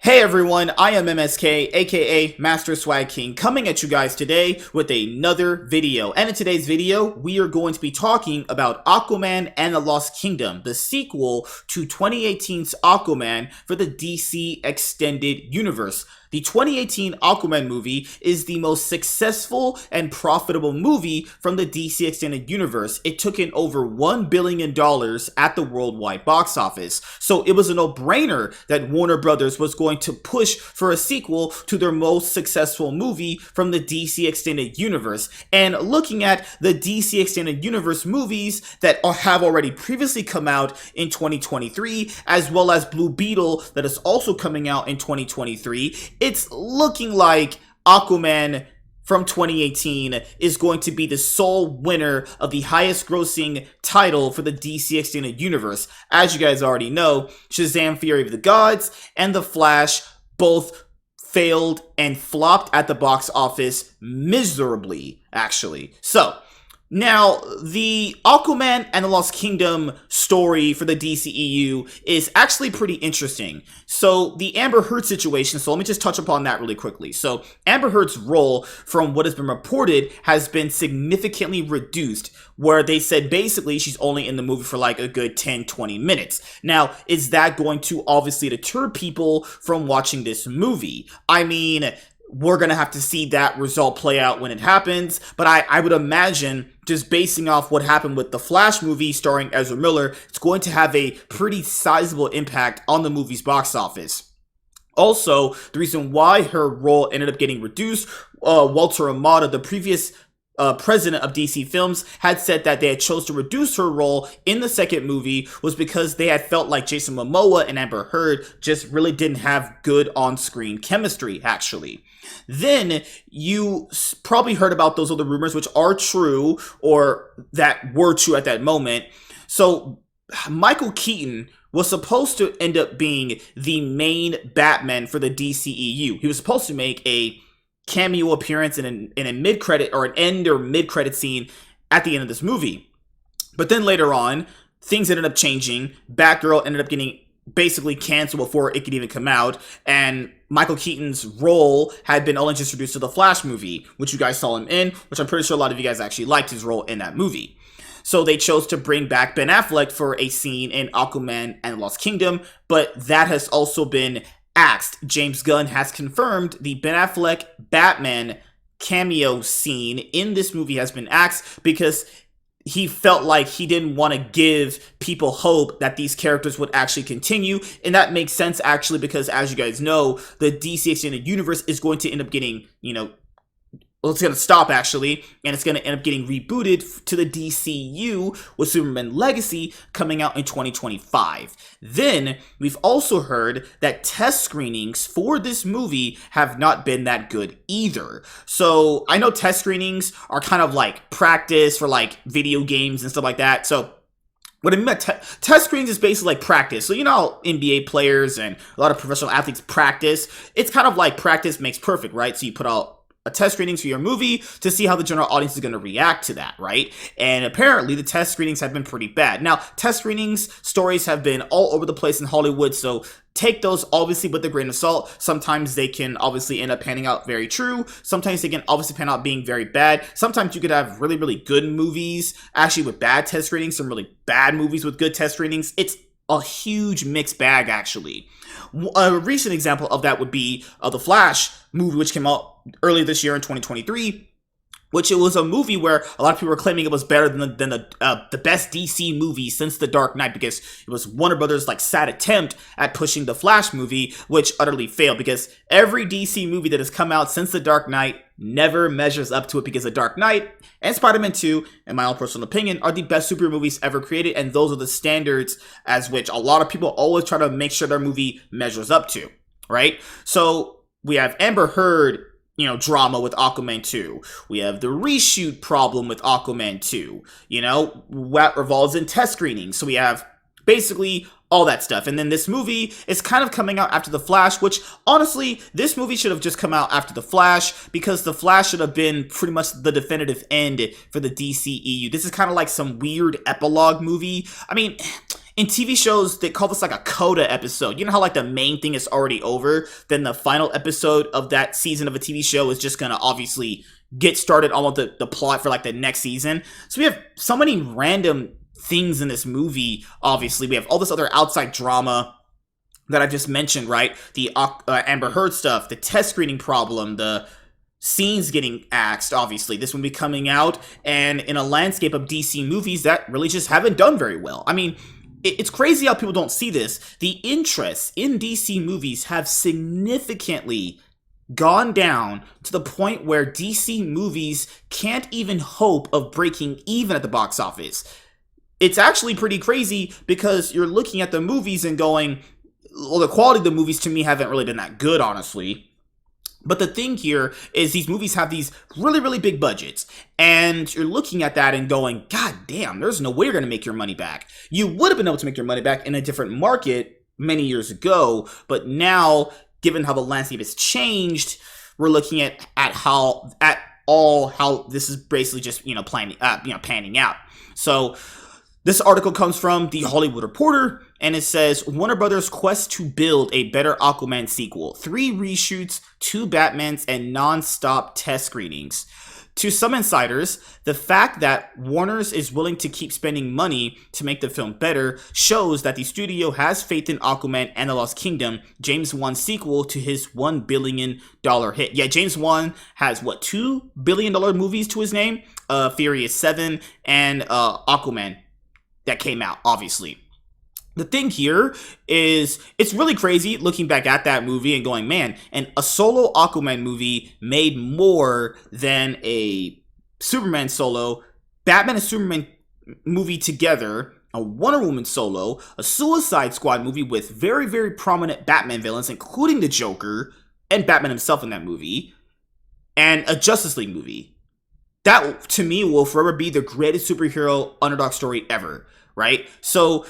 Hey everyone, I am MSK, aka Master Swag King, coming at you guys today with another video. And in today's video, we are going to be talking about Aquaman and the Lost Kingdom, the sequel to 2018's Aquaman for the DC Extended Universe. The 2018 Aquaman movie is the most successful and profitable movie from the DC Extended Universe. It took in over $1 billion at the worldwide box office. So it was a no-brainer that Warner Brothers was going to push for a sequel to their most successful movie from the DC Extended Universe. And looking at the DC Extended Universe movies that have already previously come out in 2023, as well as Blue Beetle that is also coming out in 2023, it's looking like Aquaman from 2018 is going to be the sole winner of the highest grossing title for the DC Extended Universe. As you guys already know, Shazam! Fury of the Gods and The Flash both failed and flopped at the box office miserably, actually. So, now, the Aquaman and the Lost Kingdom story for the DCEU is actually pretty interesting. So, the Amber Heard situation, so let me just touch upon that really quickly. So, Amber Heard's role, from what has been reported, has been significantly reduced, where they said basically she's only in the movie for like a good 10-20 minutes. Now, is that going to obviously deter people from watching this movie? I mean, we're going to have to see that result play out when it happens, but I would imagine, just basing off what happened with the Flash movie starring Ezra Miller, it's going to have a pretty sizable impact on the movie's box office. Also, the reason why her role ended up getting reduced, Walter Amada, the previous president of DC Films, had said that they had chose to reduce her role in the second movie was because they had felt like Jason Momoa and Amber Heard just really didn't have good on-screen chemistry, actually. Then you probably heard about those other rumors, which are true, or that were true at that moment. So Michael Keaton was supposed to end up being the main Batman for the DCEU. He was supposed to make a cameo appearance in a mid-credit or an end or mid-credit scene at the end of this movie. But then later on, things ended up changing. Batgirl ended up getting basically canceled before it could even come out, and Michael Keaton's role had been only just introduced to the Flash movie, which you guys saw him in, which I'm pretty sure a lot of you guys actually liked his role in that movie. So they chose to bring back Ben Affleck for a scene in Aquaman and Lost Kingdom, but that has also been axed. James Gunn has confirmed the Ben Affleck Batman cameo scene in this movie has been axed because he felt like he didn't want to give people hope that these characters would actually continue. And that makes sense, actually, because as you guys know, the DC Extended Universe is going to end up getting, it's going to stop, actually, and it's going to end up getting rebooted to the DCU with Superman Legacy coming out in 2025. Then, we've also heard that test screenings for this movie have not been that good either. So, I know test screenings are kind of like practice for like video games and stuff like that. So, what I mean by test screenings is basically like practice. So, you know how NBA players and a lot of professional athletes practice? It's kind of like practice makes perfect, right? So, you put out a test screenings for your movie to see how the general audience is going to react to that, right? And apparently the test screenings have been pretty bad. Now, test screenings stories have been all over the place in Hollywood, so take those obviously with a grain of salt. Sometimes they can obviously end up panning out very true. Sometimes they can obviously pan out being very bad. Sometimes you could have really, really good movies actually with bad test screenings, some really bad movies with good test screenings. It's a huge mixed bag, actually. A recent example of that would be the Flash movie, which came out earlier this year in 2023, which it was a movie where a lot of people were claiming it was better than the best DC movie since The Dark Knight, because it was Warner Brothers' like sad attempt at pushing the Flash movie, which utterly failed, because every DC movie that has come out since The Dark Knight never measures up to it, because The Dark Knight and Spider-Man 2, in my own personal opinion, are the best superhero movies ever created, and those are the standards as which a lot of people always try to make sure their movie measures up to, right? So we have Amber Heard, drama with Aquaman 2. We have the reshoot problem with Aquaman 2, what revolves in test screenings. So we have basically all that stuff. And then this movie is kind of coming out after The Flash, which honestly, this movie should have just come out after The Flash, because The Flash should have been pretty much the definitive end for the DCEU. This is kind of like some weird epilogue movie. I mean, in TV shows, they call this like a coda episode. You know how like the main thing is already over, then the final episode of that season of a TV show is just gonna obviously get started on the plot for like the next season. So we have so many random things in this movie. Obviously, we have all this other outside drama that I just mentioned, right? The Amber Heard stuff, the test screening problem, the scenes getting axed, obviously. This one be coming out, and in a landscape of DC movies that really just haven't done very well. I mean, it's crazy how people don't see this. The interest in DC movies have significantly gone down to the point where DC movies can't even hope of breaking even at the box office. It's actually pretty crazy because you're looking at the movies and going, well, the quality of the movies to me haven't really been that good, honestly. But the thing here is these movies have these really, really big budgets. And you're looking at that and going, God damn, there's no way you're going to make your money back. You would have been able to make your money back in a different market many years ago. But now, given how the landscape has changed, we're looking at how this is basically just, panning out. So this article comes from The Hollywood Reporter, and it says, Warner Brothers' quest to build a better Aquaman sequel. 3 reshoots, 2 Batmans, and non-stop test screenings. To some insiders, the fact that Warner's is willing to keep spending money to make the film better shows that the studio has faith in Aquaman and the Lost Kingdom, James Wan's sequel to his $1 billion hit. Yeah, James Wan has, $2 billion movies to his name? Furious 7 and Aquaman that came out, obviously. The thing here is, it's really crazy looking back at that movie and going, man, and a solo Aquaman movie made more than a Superman solo, Batman and Superman movie together, a Wonder Woman solo, a Suicide Squad movie with very, very prominent Batman villains, including the Joker and Batman himself in that movie, and a Justice League movie. That, to me, will forever be the greatest superhero underdog story ever, right? So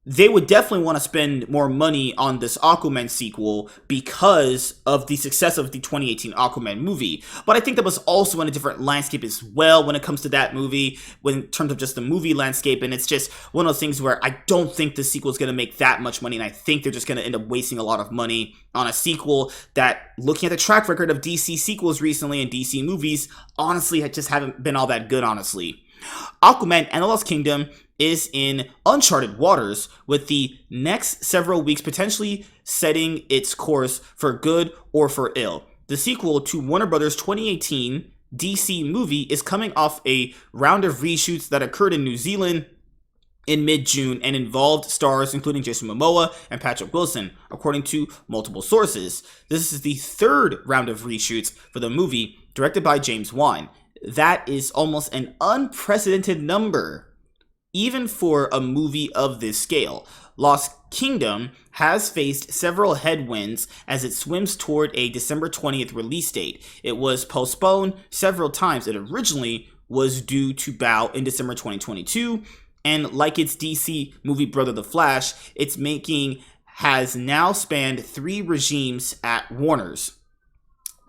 they would definitely want to spend more money on this Aquaman sequel because of the success of the 2018 Aquaman movie. But I think that was also in a different landscape as well when it comes to that movie, in terms of just the movie landscape. And it's just one of those things where I don't think the sequel is going to make that much money. And I think they're just going to end up wasting a lot of money on a sequel that, looking at the track record of DC sequels recently and DC movies, honestly, just haven't been all that good, honestly. Aquaman and the Lost Kingdom is in uncharted waters, with the next several weeks potentially setting its course for good or for ill. The sequel to Warner Brothers' 2018 DC movie is coming off a round of reshoots that occurred in New Zealand in mid-June and involved stars including Jason Momoa and Patrick Wilson, according to multiple sources. This is the 3rd round of reshoots for the movie, directed by James Wan. That is almost an unprecedented number, even for a movie of this scale. Lost Kingdom has faced several headwinds as it swims toward a December 20th release date. It was postponed several times. It originally was due to bow in December 2022, and like its DC movie brother The Flash, its making has now spanned 3 regimes at Warner's.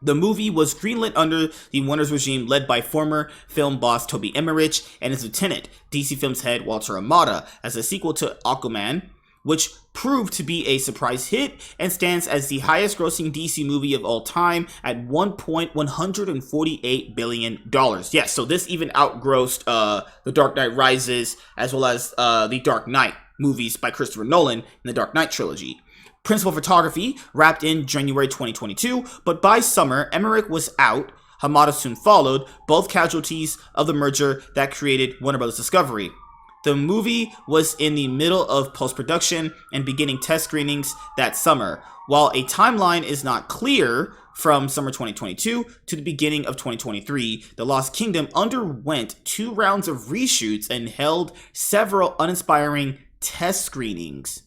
The movie was greenlit under the Warner's regime led by former film boss Toby Emmerich and his lieutenant, DC Films head Walter Amada, as a sequel to Aquaman, which proved to be a surprise hit and stands as the highest grossing DC movie of all time at $1.148 billion. Yes, so this even outgrossed The Dark Knight Rises, as well as the Dark Knight movies by Christopher Nolan in the Dark Knight trilogy. Principal photography wrapped in January 2022, but by summer, Emmerich was out. Hamada soon followed, both casualties of the merger that created Warner Bros. Discovery. The movie was in the middle of post-production and beginning test screenings that summer. While a timeline is not clear from summer 2022 to the beginning of 2023, The Lost Kingdom underwent 2 rounds of reshoots and held several uninspiring test screenings.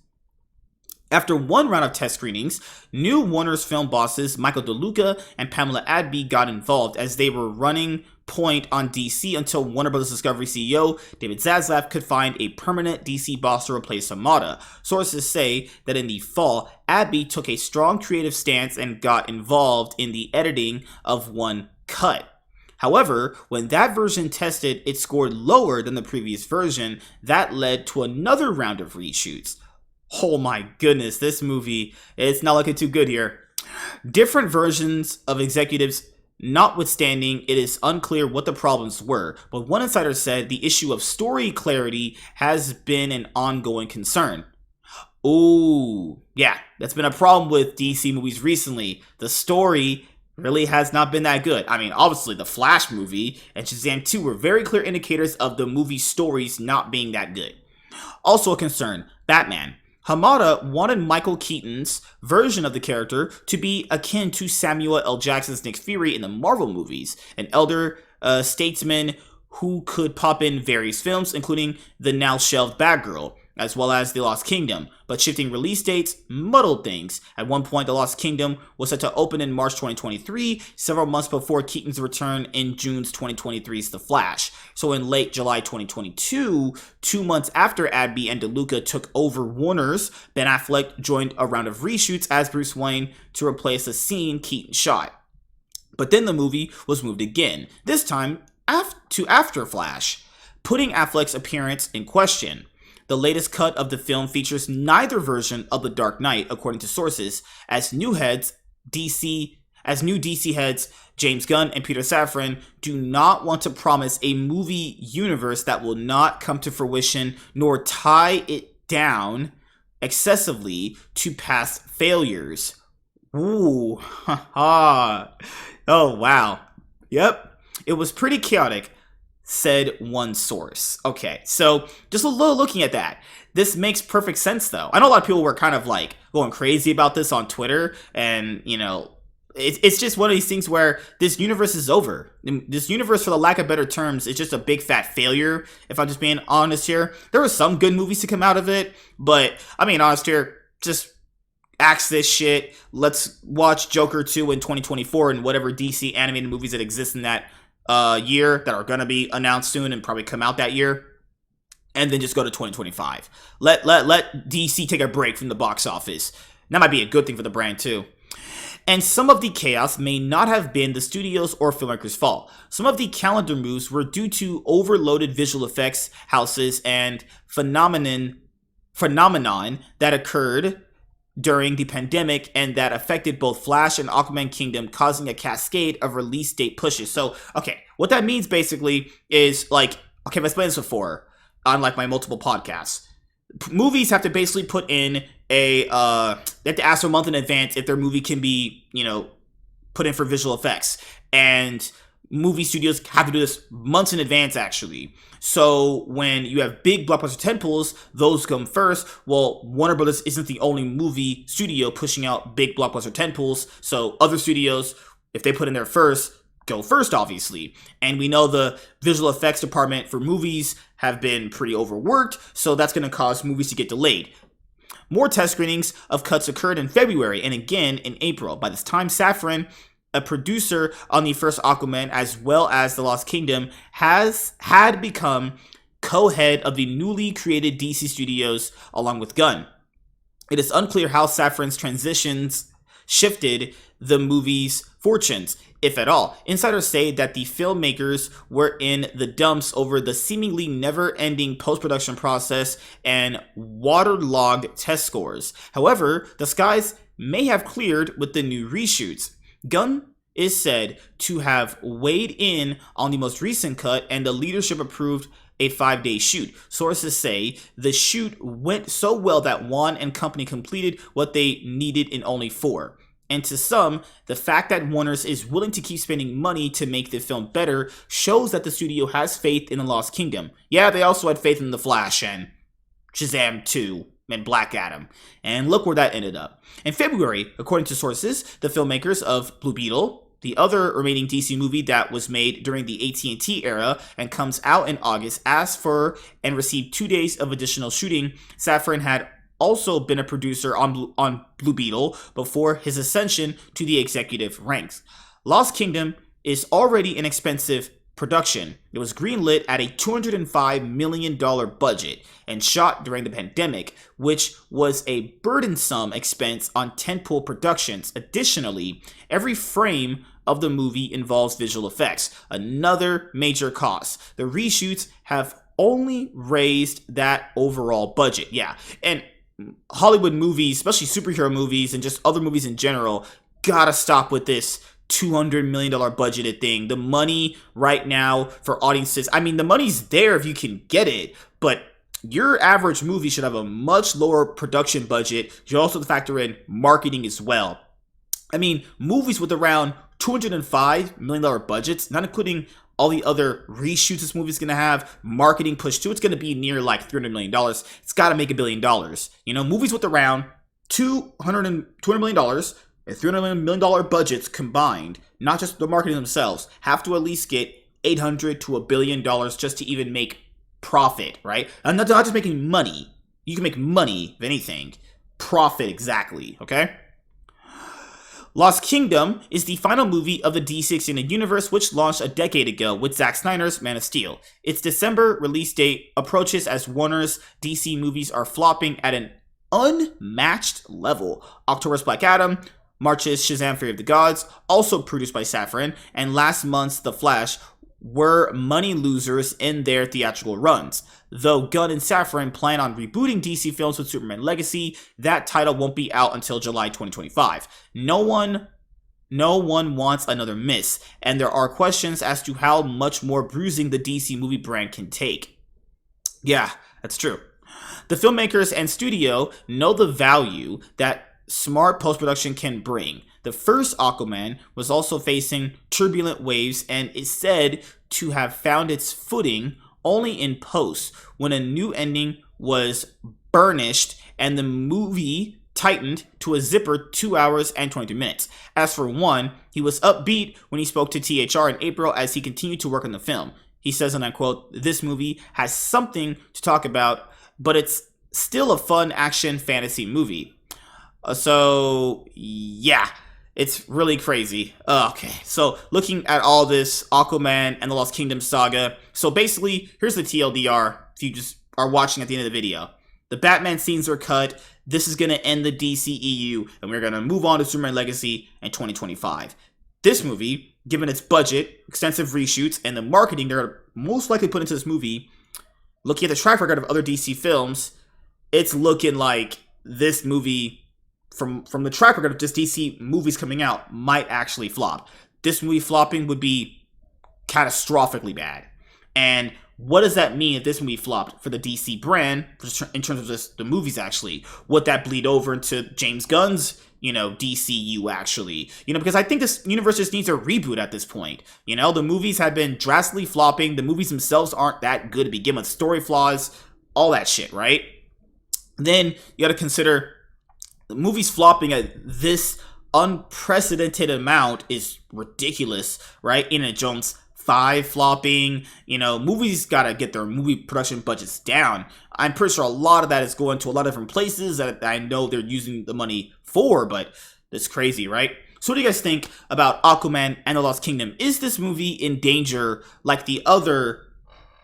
After 1 round of test screenings, new Warner's film bosses Michael DeLuca and Pamela Adby got involved as they were running point on DC until Warner Bros. Discovery CEO David Zaslav could find a permanent DC boss to replace Hamada. Sources say that in the fall, Adby took a strong creative stance and got involved in the editing of one cut. However, when that version tested, it scored lower than the previous version. That led to another round of reshoots. Oh my goodness, this movie, it's not looking too good here. Different versions of executives notwithstanding, it is unclear what the problems were, but one insider said the issue of story clarity has been an ongoing concern. Ooh, yeah, that's been a problem with DC movies recently. The story really has not been that good. I mean, obviously, the Flash movie and Shazam 2 were very clear indicators of the movie stories not being that good. Also a concern, Batman. Hamada wanted Michael Keaton's version of the character to be akin to Samuel L. Jackson's Nick Fury in the Marvel movies, an elder statesman who could pop in various films, including the now shelved Batgirl, as well as The Lost Kingdom, but shifting release dates muddled things. At one point, The Lost Kingdom was set to open in March 2023, several months before Keaton's return in June's 2023's The Flash. So in late July 2022, 2 months after Abby and DeLuca took over Warner's, Ben Affleck joined a round of reshoots as Bruce Wayne to replace a scene Keaton shot. But then the movie was moved again, this time to after Flash, putting Affleck's appearance in question. The latest cut of the film features neither version of The Dark Knight, according to sources, as new DC heads James Gunn and Peter Safran do not want to promise a movie universe that will not come to fruition nor tie it down excessively to past failures. Ooh, haha. Oh, wow. Yep. It was pretty chaotic, said one source. Okay, so just a little looking at that. This makes perfect sense, though. I know a lot of people were kind of like going crazy about this on Twitter, and you know, it's just one of these things where this universe is over. This universe, for the lack of better terms, is just a big fat failure, if I'm just being honest here. There were some good movies to come out of it, but I mean, honest here, just axe this shit. Let's watch Joker 2 in 2024 and whatever DC animated movies that exist in that year that are going to be announced soon and probably come out that year, and then just go to 2025. Let DC take a break from the box office. That might be a good thing for the brand too. And some of the chaos may not have been the studio's or filmmakers' fault. Some of the calendar moves were due to overloaded visual effects houses and phenomenon that occurred during the pandemic and that affected both Flash and Aquaman Kingdom, causing a cascade of release date pushes. So, okay, what that means basically is like, okay, I've explained this before on like my multiple podcasts. Movies have to basically put in they have to ask for a month in advance if their movie can be, you know, put in for visual effects. And movie studios have to do this months in advance, actually. So when you have big blockbuster tentpoles, those come first. Well, Warner Brothers isn't the only movie studio pushing out big blockbuster tentpoles. So other studios, if they put in there first, go first, obviously. And we know the visual effects department for movies have been pretty overworked, so that's going to cause movies to get delayed. More test screenings of cuts occurred in February and again in April. By this time, Safran, a producer on the first Aquaman as well as The Lost Kingdom, had become co-head of the newly created DC Studios along with Gunn. It is unclear how Safran's transitions shifted the movie's fortunes, if at all. Insiders say that the filmmakers were in the dumps over the seemingly never-ending post-production process and waterlogged test scores. However, the skies may have cleared with the new reshoots. Gunn is said to have weighed in on the most recent cut, and the leadership approved a 5-day shoot. Sources say the shoot went so well that Wan and company completed what they needed in only 4. And to some, the fact that Warner's is willing to keep spending money to make the film better shows that the studio has faith in The Lost Kingdom. Yeah, they also had faith in The Flash and Shazam 2 and Black Adam. And look where that ended up. In February, according to sources, the filmmakers of Blue Beetle, the other remaining DC movie that was made during the AT&T era and comes out in August, asked for and received 2 days of additional shooting. Safran had also been a producer on Blue Beetle before his ascension to the executive ranks. Lost Kingdom is already an expensive production. It was greenlit at a $205 million budget and shot during the pandemic, which was a burdensome expense on tentpole productions. Additionally, every frame of the movie involves visual effects, another major cost. The reshoots have only raised that overall budget. Yeah, and Hollywood movies, especially superhero movies and just other movies in general, gotta stop with this $200 million budgeted thing. The money right now for audiences, I mean, the money's there if you can get it, but your average movie should have a much lower production budget. You should also factor in marketing as well. I mean, movies with around $205 million budgets, not including all the other reshoots this movie's going to have, marketing push to, it's going to be near like $300 million. It's got to make $1 billion. You know, movies with around $200 million and $300 million budgets combined, not just the marketing themselves, have to at least get $800 to $1 billion just to even make profit, right? And not just making money. You can make money, if anything. Profit, exactly, okay? Lost Kingdom is the final movie of the DC Extended Universe, which launched a decade ago with Zack Snyder's Man of Steel. Its December release date approaches as Warner's DC movies are flopping at an unmatched level. October's Black Adam, March's Shazam! Fury of the Gods, also produced by Safran, and last month's The Flash were money losers in their theatrical runs. Though Gunn and Safran plan on rebooting DC films with Superman Legacy, that title won't be out until July 2025. No one wants another miss, and there are questions as to how much more bruising the DC movie brand can take. Yeah, that's true. The filmmakers and studio know the value that smart post-production can bring. The first Aquaman was also facing turbulent waves and is said to have found its footing only in post, when a new ending was burnished and the movie tightened to a zipper 2 hours and 23 minutes. As for One, he was upbeat when he spoke to THR in April as he continued to work on the film. He says, and I quote, "This movie has something to talk about, but it's still a fun action fantasy movie." So, yeah. It's really crazy. Okay, so looking at all this Aquaman and the Lost Kingdom saga. So basically, here's the TLDR if you just are watching at the end of the video. The Batman scenes are cut. This is going to end the DCEU, and we're going to move on to Superman Legacy in 2025. This movie, given its budget, extensive reshoots, and the marketing they're going to most likely put into this movie, looking at the track record of other DC films, it's looking like this movie, from the track record of just DC movies coming out, might actually flop. This movie flopping would be catastrophically bad. And what does that mean if this movie flopped for the DC brand, in terms of just the movies actually? Would that bleed over into James Gunn's, DCU actually? Because I think this universe just needs a reboot at this point. The movies have been drastically flopping. The movies themselves aren't that good to begin with. Story flaws, all that shit, right? Then you gotta consider the movies flopping at this unprecedented amount is ridiculous, right? Indiana Jones 5 flopping, movies gotta get their movie production budgets down. I'm pretty sure a lot of that is going to a lot of different places that I know they're using the money for, but it's crazy, right? So what do you guys think about Aquaman and the Lost Kingdom? Is this movie in danger like the other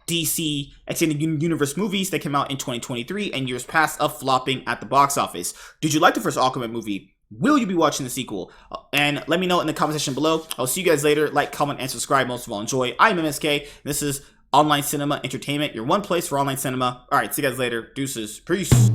DC Extended Universe movies that came out in 2023 and years past of flopping at the box office? Did you like the first Aquaman movie? Will you be watching the sequel? And let me know in the comment section below. I'll see you guys later. Like, comment, and subscribe. Most of all, enjoy. I'm MSK. This is Online Cinema Entertainment, your one place for online cinema. All right, see you guys later. Deuces. Peace.